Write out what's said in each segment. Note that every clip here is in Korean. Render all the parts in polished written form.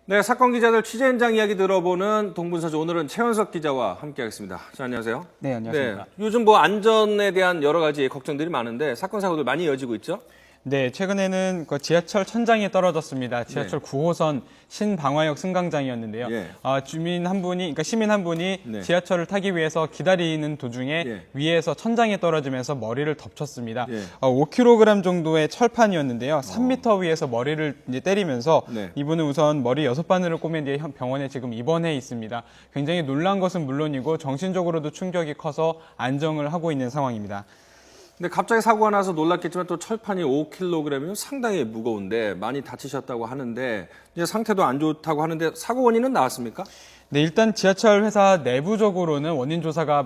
네, 사건 기자들 취재 현장 이야기 들어보는 동분서주 오늘은 최원석 기자와 함께하겠습니다. 자, 안녕하세요. 네, 안녕하십니까. 네, 요즘 뭐 안전에 대한 여러 가지 걱정들이 많은데 사건 사고들 많이 이어지고 있죠? 네, 최근에는 그 지하철 천장이 떨어졌습니다. 지하철 9호선 신방화역 승강장이었는데요. 예. 시민 한 분이 네. 지하철을 타기 위해서 기다리는 도중에 예. 위에서 천장이 떨어지면서 머리를 덮쳤습니다. 예. 5kg 정도의 철판이었는데요. 3m 위에서 머리를 이제 때리면서 네. 이분은 우선 머리 6바늘을 꼬맨 뒤에 병원에 지금 입원해 있습니다. 굉장히 놀란 것은 물론이고 정신적으로도 충격이 커서 안정을 하고 있는 상황입니다. 근데 갑자기 사고가 나서 놀랐겠지만 또 철판이 5kg이면 상당히 무거운데 많이 다치셨다고 하는데 이제 상태도 안 좋다고 하는데 사고 원인은 나왔습니까? 네, 일단 지하철 회사 내부적으로는 원인 조사가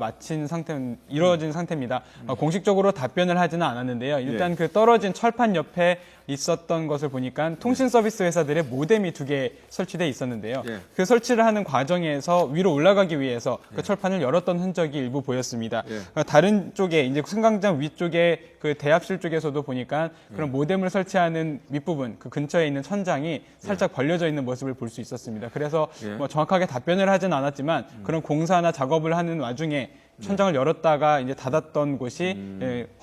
이루어진 상태입니다. 공식적으로 답변을 하지는 않았는데요. 일단 그 떨어진 철판 옆에 있었던 것을 보니까 통신 서비스 회사들의 모뎀이 2개 설치돼 있었는데요. 예. 그 설치를 하는 과정에서 위로 올라가기 위해서 그 철판을 열었던 흔적이 일부 보였습니다. 다른 쪽에 이제 승강장 위쪽에 그 대합실 쪽에서도 보니까 그런 모뎀을 설치하는 윗부분 그 근처에 있는 천장이 살짝 벌려져 있는 모습을 볼 수 있었습니다. 그래서 뭐 정확하게 답변을 하진 않았지만 그런 공사나 작업을 하는 와중에 천장을 열었다가 이제 닫았던 곳이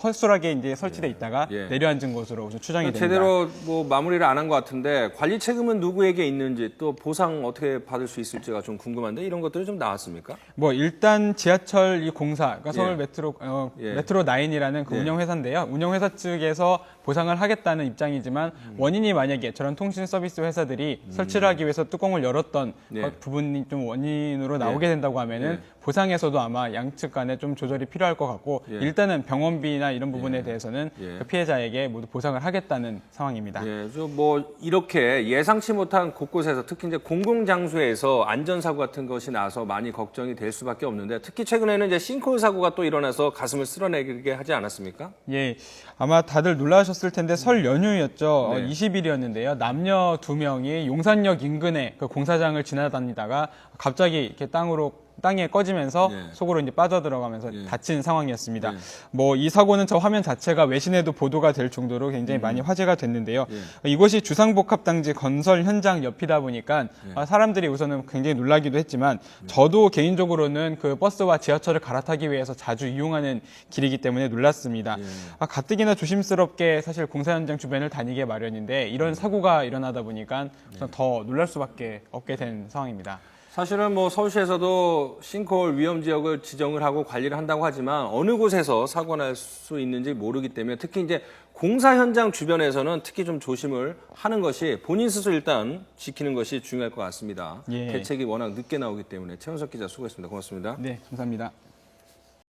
허술하게 이제 설치돼 있다가 내려앉은 것으로 추정이 됩니다. 제대로 뭐 마무리를 안 한 것 같은데 관리 책임은 누구에게 있는지 또 보상 어떻게 받을 수 있을지가 좀 궁금한데 이런 것들이 좀 나왔습니까? 뭐 일단 지하철 이 공사, 그러니까 서울 메트로 메트로 9이라는 그 운영회사인데요. 운영회사 측에서 보상을 하겠다는 입장이지만 원인이 만약에 저런 통신 서비스 회사들이 설치를 하기 위해서 뚜껑을 열었던 부분이 좀 원인으로 나오게 된다고 하면은 보상에서도 아마 양측 간에 좀 조절이 필요할 것 같고 일단은 병원비나 이런 부분에 대해서는 그 피해자에게 모두 보상을 하겠다는 상황입니다. 뭐 이렇게 예상치 못한 곳곳에서 특히 이제 공공장소에서 안전사고 같은 것이 나서 많이 걱정이 될 수밖에 없는데 특히 최근에는 이제 싱크홀 사고가 또 일어나서 가슴을 쓸어내게 하지 않았습니까? 예, 아마 다들 놀라셨을 텐데 설 연휴였죠. 20일이었는데요. 남녀 2명이 용산역 인근에 그 공사장을 지나다니다가 갑자기 이렇게 땅에 꺼지면서 속으로 이제 빠져들어가면서 다친 상황이었습니다. 뭐 이 사고는 저 화면 자체가 외신에도 보도가 될 정도로 굉장히 많이 화제가 됐는데요. 이곳이 주상복합단지 건설 현장 옆이다 보니까 사람들이 우선은 굉장히 놀라기도 했지만 저도 개인적으로는 그 버스와 지하철을 갈아타기 위해서 자주 이용하는 길이기 때문에 놀랐습니다. 가뜩이나 조심스럽게 사실 공사 현장 주변을 다니게 마련인데 이런 사고가 일어나다 보니까 더 놀랄 수밖에 없게 된 상황입니다. 사실은 뭐 서울시에서도 싱크홀 위험 지역을 지정을 하고 관리를 한다고 하지만 어느 곳에서 사고가 날 수 있는지 모르기 때문에 특히 이제 공사 현장 주변에서는 특히 좀 조심을 하는 것이 본인 스스로 일단 지키는 것이 중요할 것 같습니다. 대책이 워낙 늦게 나오기 때문에 최원석 기자 수고했습니다. 고맙습니다. 네, 감사합니다.